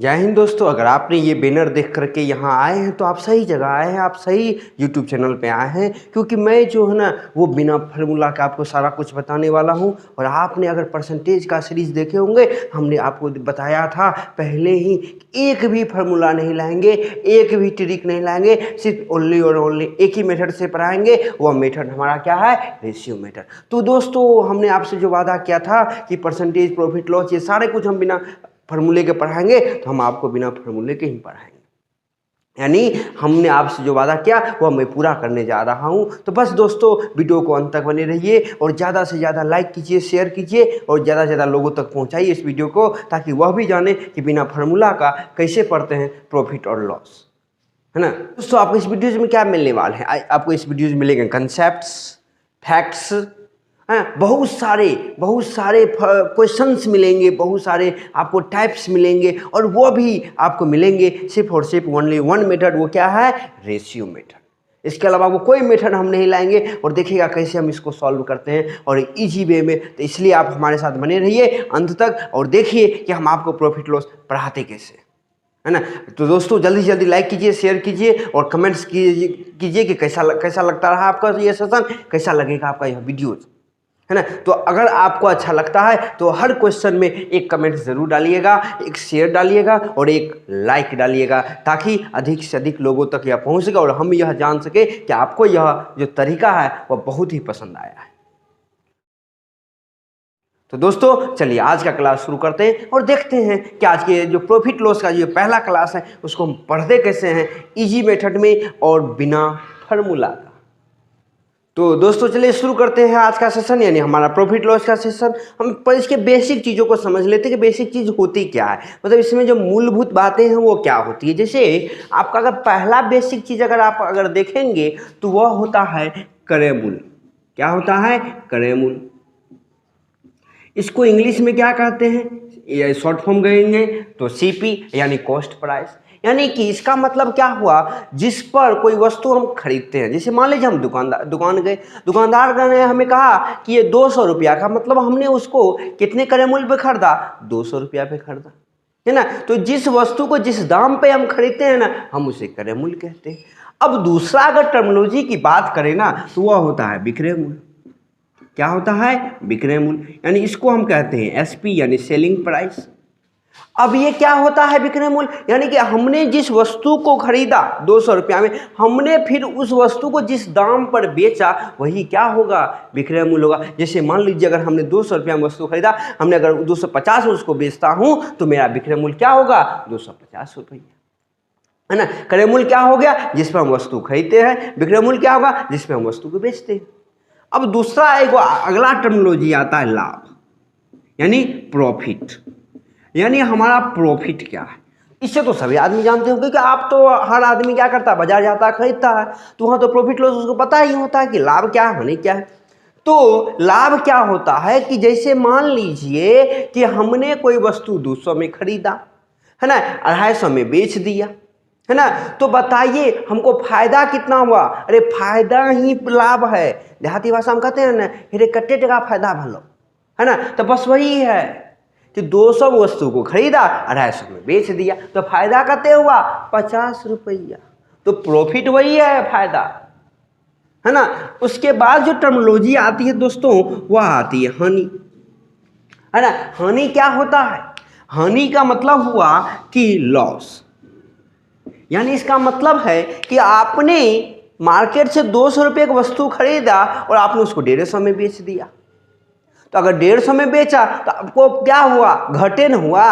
जय हिंद दोस्तों। अगर आपने ये बैनर देख करके यहाँ आए हैं तो आप सही जगह आए हैं, आप सही यूट्यूब चैनल पे आए हैं, क्योंकि मैं जो है ना वो बिना फार्मूला का आपको सारा कुछ बताने वाला हूँ। और आपने अगर परसेंटेज का सीरीज़ देखे होंगे, हमने आपको बताया था पहले ही, एक भी फार्मूला नहीं लाएंगे, एक भी ट्रिक नहीं लाएंगे, सिर्फ ओनली और ओनली एक ही मेथड से पढ़ाएंगे। वह मेथड हमारा क्या है? Ratio method. तो दोस्तों, हमने आपसे जो वादा किया था कि परसेंटेज, प्रॉफिट लॉस, ये सारे कुछ हम बिना फार्मूले के पढ़ाएंगे, तो हम आपको बिना फार्मूले के ही पढ़ाएंगे। यानी हमने आपसे जो वादा किया वह मैं पूरा करने जा रहा हूं। तो बस दोस्तों, वीडियो को अंत तक बने रहिए और ज़्यादा से ज़्यादा लाइक कीजिए, शेयर कीजिए और ज़्यादा से ज़्यादा लोगों तक पहुंचाइए इस वीडियो को, ताकि वह भी जाने कि बिना फार्मूला का कैसे पढ़ते हैं प्रॉफिट और लॉस, है ना। दोस्तों, आपको इस वीडियो में क्या मिलने वाले हैं? आपको इस वीडियो में मिलेंगे कंसेप्ट्स, फैक्ट्स, बहुत सारे क्वेश्चंस मिलेंगे, बहुत सारे आपको टाइप्स मिलेंगे, और वो भी आपको मिलेंगे सिर्फ और सिर्फ ओनली वन मेथड। वो क्या है? Ratio method. इसके अलावा वो कोई मेथड हम नहीं लाएंगे। और देखिएगा कैसे हम इसको सॉल्व करते हैं और इजी वे में। तो इसलिए आप हमारे साथ बने रहिए अंत तक और देखिए कि हम आपको प्रॉफिट लॉस पढ़ाते कैसे, है ना। तो दोस्तों, जल्दी से जल्दी लाइक कीजिए, शेयर कीजिए और कमेंट्स कीजिए कि कैसा लगता रहा आपका ये सेशन, कैसा लगेगा आपका यह वीडियोज़, है ना। तो अगर आपको अच्छा लगता है तो हर क्वेश्चन में एक कमेंट ज़रूर डालिएगा, एक शेयर डालिएगा और एक लाइक डालिएगा, ताकि अधिक से अधिक लोगों तक यह पहुंच सके और हम यह जान सके कि आपको यह जो तरीका है वह बहुत ही पसंद आया है। तो दोस्तों, चलिए आज का क्लास शुरू करते हैं और देखते हैं कि आज के जो प्रॉफिट लॉस का जो पहला क्लास है उसको हम पढ़ते कैसे हैं, इजी मेथड में और बिना फार्मूला का। तो दोस्तों, चलिए शुरू करते हैं आज का सेशन, यानी हमारा प्रॉफिट लॉस का सेशन। हम पर इसके बेसिक चीज़ों को समझ लेते हैं कि बेसिक चीज़ होती क्या है, मतलब इसमें जो मूलभूत बातें हैं वो क्या होती है। जैसे आपका अगर पहला बेसिक चीज़ अगर देखेंगे तो वह होता है क्रय मूल्य। क्या होता है? क्रय मूल्य। इसको इंग्लिश में क्या कहते हैं, या शॉर्ट फॉर्म कहेंगे तो सीपी, यानी कॉस्ट प्राइस। यानी कि इसका मतलब क्या हुआ, जिस पर कोई वस्तु हम खरीदते हैं। जैसे मान लीजिए हम दुकान गए, दुकानदार ने हमें कहा कि ये 200 रुपया का, मतलब हमने उसको कितने क्रय मूल्य पे खरीदा? 200 रुपया पे खरीदा, है ना। तो जिस वस्तु को जिस दाम पे हम खरीदते हैं ना, हम उसे क्रय मूल्य कहते हैं। अब दूसरा अगर टर्मिनोलॉजी की बात करें ना, तो वह होता है विक्रय मूल्य। क्या होता है? विक्रय मूल्य। यानी इसको हम कहते हैं एसपी, यानी सेलिंग प्राइस। अब ये क्या होता है विक्रय मूल्य? यानी कि हमने जिस वस्तु को खरीदा 200 रुपया में, हमने फिर उस वस्तु को जिस दाम पर बेचा, वही क्या होगा? विक्रय मूल्य होगा। जैसे मान लीजिए अगर हमने 200 रुपया में वस्तु खरीदा, हमने अगर 250 में उसको बेचता हूं, तो मेरा विक्रय मूल्य क्या होगा? 250 रुपया, है ना। क्रय मूल्य क्या हो गया? जिस पर हम वस्तु खरीदते हैं। विक्रय मूल्य क्या होगा? जिस पर हम वस्तु को बेचते हैं। अब दूसरा एक अगला टर्मिनोलॉजी आता है लाभ, यानी प्रॉफिट। यानी हमारा प्रॉफिट क्या है? इससे तो सभी आदमी जानते होंगे कि आप तो, हर आदमी क्या करता है? बाजार जाता है, खरीदता है, तो वहाँ तो प्रॉफिट लॉस उसको पता ही होता है कि लाभ क्या है, हानि क्या है। तो लाभ क्या होता है कि जैसे मान लीजिए कि हमने कोई वस्तु 200 में खरीदा, है ना, 250 में बेच दिया, है ना। तो बताइए हमको फायदा कितना हुआ? अरे फायदा ही लाभ है। देहाती भाषा में कहते हैं ना, हिरे कट्टे टका फायदा भलो, है ना। तो बस वही है कि 200 वस्तु को खरीदा, 250 में बेच दिया, तो फायदा कितने हुआ? 50 रुपया। तो प्रॉफिट वही है, फायदा, है ना। उसके बाद जो टर्मिनोलॉजी आती है दोस्तों, वह आती है हानि, है ना। हानि क्या होता है? हानि का मतलब हुआ कि लॉस। यानी इसका मतलब है कि आपने मार्केट से 200 रुपये की वस्तु खरीदा और आपने उसको 150 में बेच दिया। तो अगर 150 में बेचा तो आपको क्या हुआ? घटे न हुआ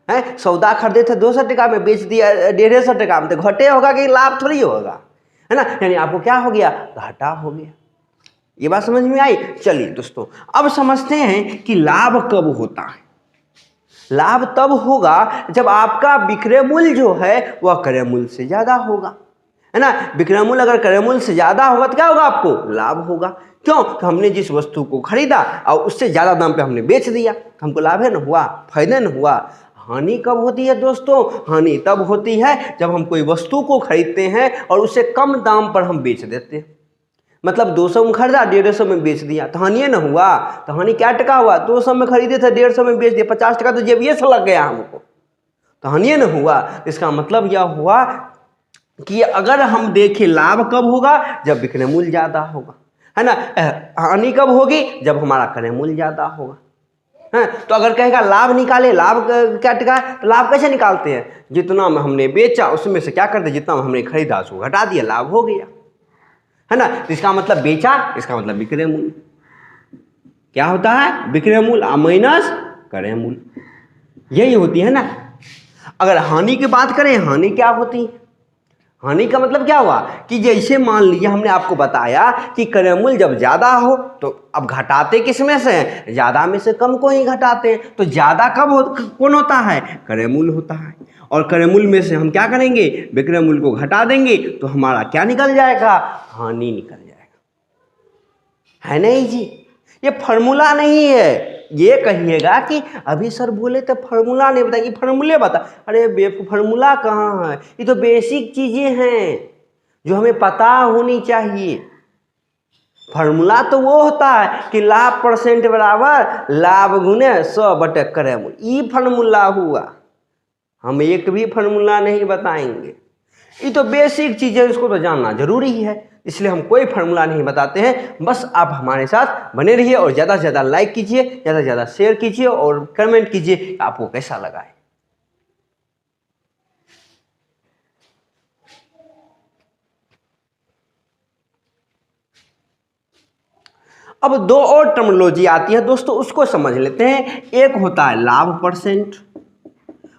है। सौदा खरीदे थे 200 टका में, बेच दिया 150 टका में, तो घटे होगा कि लाभ थोड़ी होगा, है ना। यानी आपको क्या हो गया? घाटा हो गया। ये बात समझ में आई? चलिए दोस्तों, अब समझते हैं कि लाभ कब होता है। लाभ तब होगा जब आपका विक्रय मूल्य जो है वह क्रय मूल्य से ज्यादा होगा, है ना। विक्रय मूल्य अगर क्रय मूल्य से ज्यादा होगा तो क्या होगा? आपको लाभ होगा। क्यों? तो हमने जिस वस्तु को खरीदा और उससे ज्यादा दाम पे हमने बेच दिया, हमको लाभ है न हुआ, फायदा न हुआ। हानि कब होती है दोस्तों? हानि तब होती है जब हम कोई वस्तु को खरीदते हैं और उसे कम दाम पर हम बेच देते हैं। मतलब 200 में खरीदा, 150 में बेच दिया, तो हानि ना हुआ। तो हानि क्या टका हुआ? 200 में खरीदे थे, 150 में बेच दिया, 50 टका तो जेबिए से लग गया हमको। तो हानि न हुआ। इसका मतलब यह हुआ कि अगर हम देखें लाभ कब होगा, जब विक्रय मूल्य ज़्यादा होगा, है ना। हानि कब होगी, जब हमारा क्रय मूल्य ज़्यादा होगा, है। तो अगर कहेगा लाभ निकाले, लाभ क्या टिका, तो लाभ कैसे निकालते हैं, जितना में हमने बेचा उसमें से क्या करते, जितना हमने खरीदा उसको घटा दिया, लाभ हो गया, है ना। तो इसका मतलब बेचा, इसका मतलब विक्रय मूल्य क्या होता है, विक्रय मूल्य माइनस क्रय मूल्य, यही होती है ना। अगर हानि की बात करें, हानि क्या होती है, हानि का मतलब क्या हुआ कि जैसे मान लीजिए हमने आपको बताया कि क्रय मूल्य जब ज़्यादा हो तो अब घटाते किस में से हैं, ज़्यादा में से कम को ही घटाते हैं। तो ज़्यादा कौन होता है, क्रय मूल्य होता है। और क्रय मूल्य में से हम क्या करेंगे, विक्रय मूल्य को घटा देंगे, तो हमारा क्या निकल जाएगा, हानि निकल जाएगा, है नहीं जी। ये फॉर्मूला नहीं है। ये कहिएगा कि अभी सर बोले तो फार्मूला नहीं बताइए, फार्मूले बता, अरे फार्मूला कहाँ है, ये तो बेसिक चीजें हैं जो हमें पता होनी चाहिए। फार्मूला तो वो होता है कि लाभ परसेंट बराबर लाभ गुने 100 बटे क्रय मूल्य, ये फार्मूला हुआ। हम एक भी फार्मूला नहीं बताएंगे, ये तो बेसिक चीज़ है, इसको तो जानना जरूरी है, इसलिए हम कोई फार्मूला नहीं बताते हैं। बस आप हमारे साथ बने रहिए और ज़्यादा से ज़्यादा लाइक कीजिए, ज़्यादा से ज़्यादा शेयर कीजिए और कमेंट कीजिए आपको कैसा लगा है। अब दो और टर्मिनोलॉजी आती है दोस्तों, उसको समझ लेते हैं। एक होता है लाभ परसेंट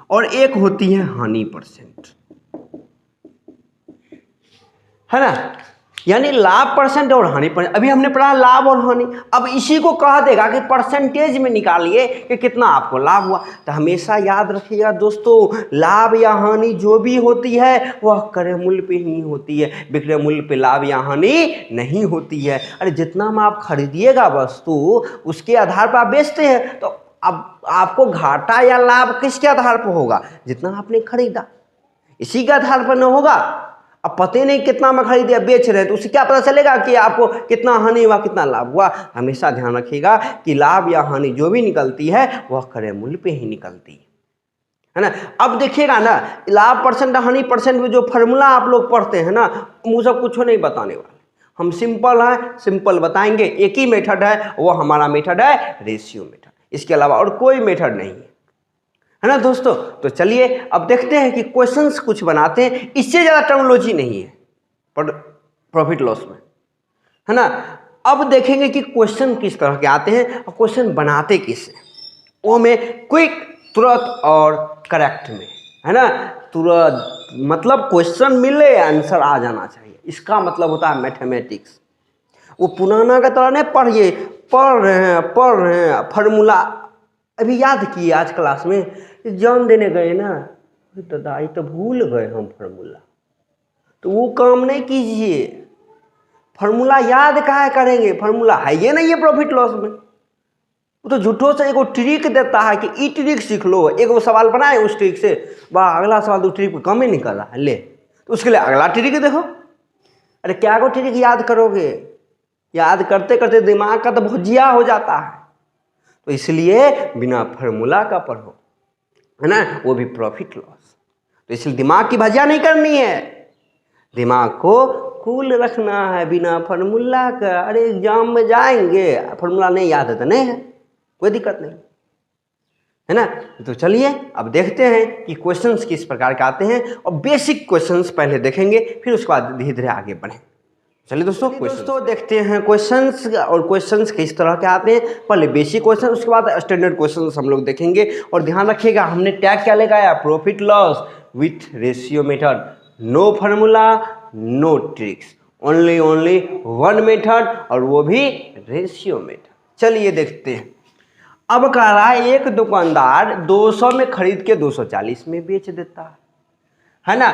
और एक होती है हानि परसेंट, है ना। यानी लाभ परसेंट और हानि परसेंट, अभी हमने पढ़ा लाभ और हानि। अब इसी को कह देगा कि परसेंटेज में निकालिए कि कितना आपको लाभ हुआ। तो हमेशा याद रखिएगा दोस्तों, लाभ या हानि जो भी होती है वह क्रय मूल्य पे ही होती है, विक्रय मूल्य पे लाभ या हानि नहीं होती है। अरे जितना में आप खरीदिएगा वस्तु उसके आधार पर आप बेचते हैं, तो अब आपको घाटा या लाभ किसके आधार पर होगा, जितना आपने खरीदा, इसी के आधार पर न होगा। अब पता नहीं कितना में खरीदे बेच रहे हैं, तो उससे क्या पता चलेगा कि आपको कितना हानि हुआ कितना लाभ हुआ। हमेशा ध्यान रखिएगा कि लाभ या हानि जो भी निकलती है वह क्रय मूल्य पे ही निकलती है ना। अब देखिएगा ना, लाभ परसेंट हानि परसेंट में जो फार्मूला आप लोग पढ़ते हैं ना, मुझे कुछ नहीं बताने वाले, हम सिंपल है, सिंपल बताएंगे। एक ही मेथड है, वो हमारा मेथड है रेशियो मेथड, इसके अलावा और कोई मेथड नहीं है ना दोस्तों। तो चलिए अब देखते हैं कि क्वेश्चंस कुछ बनाते हैं, इससे ज़्यादा टर्मिनोलॉजी नहीं है प्रॉफिट लॉस में, है ना। अब देखेंगे कि क्वेश्चन किस तरह के आते हैं और क्वेश्चन बनाते किससे, वो में क्विक, तुरंत और करेक्ट में, है ना। तुरंत मतलब क्वेश्चन मिले आंसर आ जाना चाहिए, इसका मतलब होता है मैथमेटिक्स। वो पुराना का तरह नहीं पढ़ रहे हैं फार्मूला अभी याद किए आज क्लास में एग्जाम देने गए ना, तो दाई तो भूल गए हम फार्मूला, तो वो काम नहीं कीजिए। फार्मूला याद काहे करेंगे, फार्मूला है ये नहीं है प्रॉफिट लॉस में। वो तो झूठों से एगो ट्रिक देता है कि ई ट्रिक सीख लो, एक वो सवाल बनाए उस ट्रिक से, वाह अगला सवाल तो ट्रिक कम ही निकल रहा है, ले तो उसके लिए अगला ट्रिक देखो। अरे क्या को ट्रिक याद करोगे, याद करते करते दिमाग का तो भुजिया हो जाता है। तो इसलिए बिना फार्मूला का पढ़ो, है ना, वो भी प्रॉफिट लॉस। तो इसलिए दिमाग की भजिया नहीं करनी है, दिमाग को कूल रखना है बिना फार्मूला का। अरे एग्जाम में जाएंगे फार्मूला नहीं याद है तो नहीं है, कोई दिक्कत नहीं, है ना। तो चलिए अब देखते हैं कि क्वेश्चंस किस प्रकार के आते हैं, और बेसिक क्वेश्चंस पहले देखेंगे, फिर उसके बाद धीरे धीरे आगे बढ़ें। चलिए दोस्तों देखते हैं क्वेश्चंस, और क्वेश्चंस किस तरह के आते हैं। पहले बेसिक क्वेश्चन, उसके बाद स्टैंडर्ड क्वेश्चंस हम लोग देखेंगे। और ध्यान रखिएगा हमने टैग क्या लगाया, profit loss with ratio method, no formula no tricks, only one method, और वो भी रेशियो मेथड। चलिए देखते हैं। अब कह रहा है एक दुकानदार 200 में खरीद के 240 में बेच देता है ना।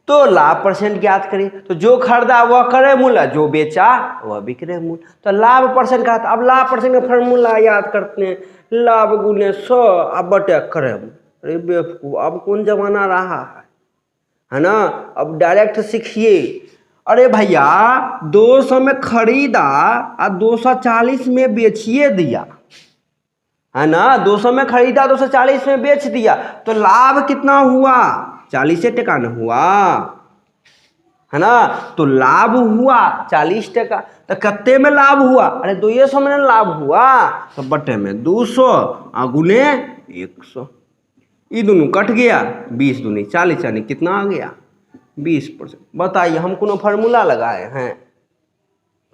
तो लाभ परसेंट ज्ञात करिए। तो जो खरीदा वह क्रय मूल्य, जो बेचा वह विक्रय मूल्य। तो लाभ परसेंट का, अब लाभ परसेंट का फॉर्मूला याद करते हैं, लाभ गुने 100 अब बटे क्रय मूल्य। अरे बेवकूफ, अब कौन जमाना रहा है ना, अब डायरेक्ट सीखिए। अरे भैया 200 में खरीदा और 240 में बेचिए दिया, है ना, 200 में खरीदा 240 में बेच दिया, तो लाभ कितना हुआ? 40 टका न हुआ, है ना। तो लाभ हुआ 40 टका। तो कत्ते में लाभ हुआ? अरे 200 में लाभ हुआ, तो बटे में 200 गुने 100, ये दोनों कट गया, 20 दूनी 40, यानी कितना आ गया? 20%। बताइए, हम कोनो फार्मूला लगाए हैं?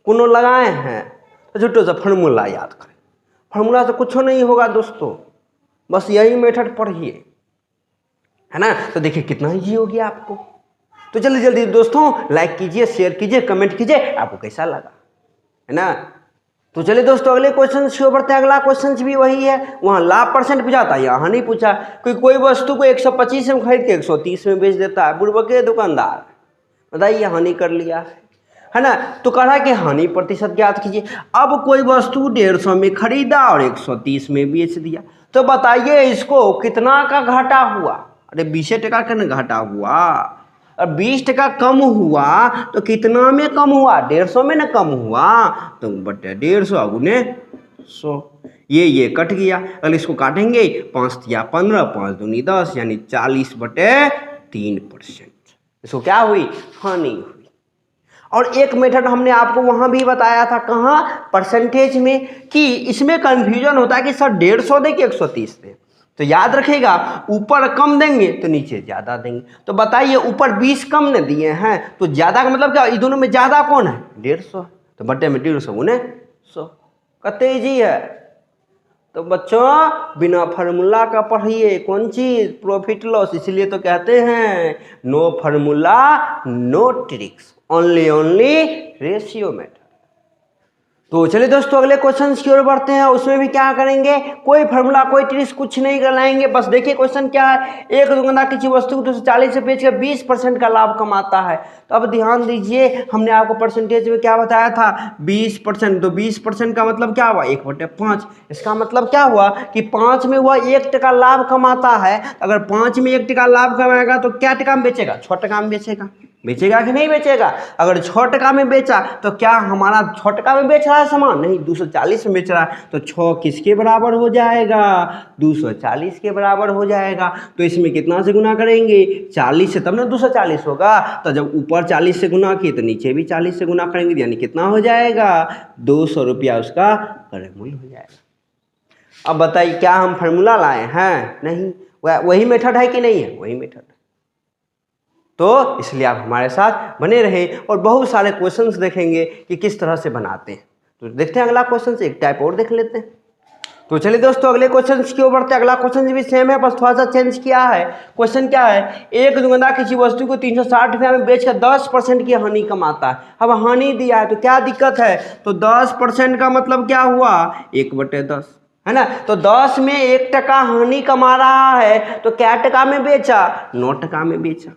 कोनो लगाए हैं? तो झूठो सा फार्मूला याद करें, फार्मूला से कुछ नहीं होगा दोस्तों, बस यही मेथड पढ़िए, है ना। तो देखिए कितना ईजी हो गया आपको। तो जल्दी जल्दी दोस्तों लाइक कीजिए, शेयर कीजिए, कमेंट कीजिए, आपको कैसा लगा, है ना। तो चलिए दोस्तों अगले क्वेश्चन की ओर बढ़ते हैं। अगला क्वेश्चन भी वही है, वहाँ लाभ परसेंट पूछा था, यहाँ नहीं पूछा। कोई वस्तु को 125 में खरीद के 130 में बेच देता है, बुड़बक के दुकानदार, बताइए हानि कर लिया, है ना। तो कहा कि हानि प्रतिशत ज्ञात कीजिए। अब कोई वस्तु 150 में खरीदा और 130 में बेच दिया, तो बताइए इसको कितना का घाटा हुआ? अरे 20 टका का न घाटा हुआ, और 20 टका कम हुआ तो कितना में कम हुआ? 150 में ना कम हुआ, तो बटे 150 गुने 100, ये कट गया। अगर इसको काटेंगे 5 या 15, 5 दूनी 10, यानी 40/3%। इसको क्या हुई? हानि हुई। और एक मेथड हमने आपको वहां भी बताया था, कहाँ? परसेंटेज में, कि इसमें कंफ्यूजन होता है कि सर 150 दे कि 130 दे। तो याद रखिएगा, ऊपर कम देंगे तो नीचे ज़्यादा देंगे। तो बताइए ऊपर 20 कम ने दिए हैं, तो ज़्यादा का मतलब क्या? इन दोनों में ज़्यादा कौन है? 150, तो बटे में 150 गुने 100। कितने ईजी है। तो बच्चों बिना फार्मूला का पढ़िए, कौन चीज़? Profit loss. इसलिए तो कहते हैं no formula no tricks, only ratio method. तो चलिए दोस्तों अगले क्वेश्चन की ओर बढ़ते हैं। उसमें भी क्या करेंगे? कोई फार्मूला, कोई ट्रिक्स कुछ नहीं कराएंगे। बस देखिए क्वेश्चन क्या है, एक दुकानदार किसी वस्तु को 240 से बेच कर 20% का लाभ कमाता है। तो अब ध्यान दीजिए, हमने आपको परसेंटेज में क्या बताया था? 20%। तो 20% का मतलब क्या हुआ? 1/5। इसका मतलब क्या हुआ कि 5 में हुआ 1 टका लाभ कमाता है। अगर 5 में 1 टका लाभ कमाएगा तो क्या टका में बेचेगा? 6 टका में बेचेगा। बेचेगा कि नहीं बेचेगा? अगर 6 टका में बेचा तो क्या हमारा 6 टका में बेच रहा है सामान? नहीं, 240 में बेच रहा है। तो 6 किसके बराबर हो जाएगा? 240 के बराबर हो जाएगा। तो इसमें कितना से गुना करेंगे? 40 से, तब ना 240 होगा। तो जब ऊपर 40 से गुना किए तो नीचे भी 40 से गुना करेंगे, यानी कितना हो जाएगा? 200 रुपया उसका क्रय मूल्य हो जाएगा। अब बताइए क्या हम फार्मूला लाए हैं? नहीं, वही मेथड है कि नहीं है? वही मेथड। तो इसलिए आप हमारे साथ बने रहें और बहुत सारे क्वेश्चंस देखेंगे कि किस तरह से बनाते हैं। तो देखते हैं अगला क्वेश्चन से, एक टाइप और देख लेते हैं। तो चलिए दोस्तों अगले क्वेश्चन की ओर बढ़ते हैं। अगला क्वेश्चन भी सेम है, बस थोड़ा सा चेंज किया है। क्वेश्चन क्या है? एक दुकानदार किसी वस्तु को 360 रुपया में बेचकर 10% की हानि कमाता है। अब हानि दिया है तो क्या दिक्कत है? तो 10% का मतलब क्या हुआ? 1/10, है ना। तो 10 में 1 टका हानि कमा रहा है, तो क्या टका में बेचा? 9 टका में बेचा,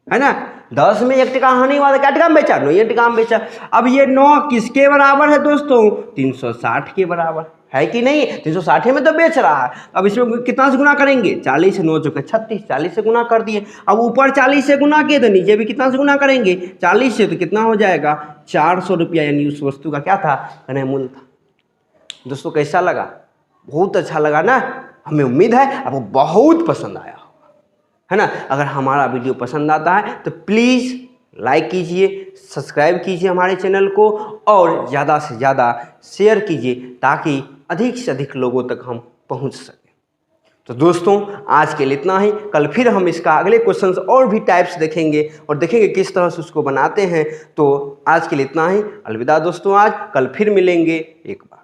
है ना। 10 में 1 टका हानि हुआ तो क्या टका में बेचा? 9 टका में बेचा। अब ये 9 किसके बराबर है दोस्तों? 360 के बराबर है कि नहीं? 360 में तो बेच रहा है। अब इसमें कितना से गुना करेंगे? 40 से 9 चुके 36, 40 से गुना कर दिए। अब ऊपर 40 से गुना किए तो नीचे भी कितना से गुना करेंगे? 40 से। तो कितना हो जाएगा? 400 रुपया, यानी उस वस्तु का क्या था? क्रय मूल्य था। दोस्तों कैसा लगा? बहुत अच्छा लगा ना। हमें उम्मीद है आपको बहुत पसंद आया, है ना। अगर हमारा वीडियो पसंद आता है तो प्लीज़ लाइक कीजिए, सब्सक्राइब कीजिए हमारे चैनल को, और ज़्यादा से ज़्यादा शेयर कीजिए ताकि अधिक से अधिक लोगों तक हम पहुंच सकें। तो दोस्तों आज के लिए इतना ही। कल फिर हम इसका अगले क्वेश्चंस और भी टाइप्स देखेंगे और देखेंगे किस तरह से उसको बनाते हैं। तो आज के लिए इतना ही। अलविदा दोस्तों, आज कल फिर मिलेंगे एक बार।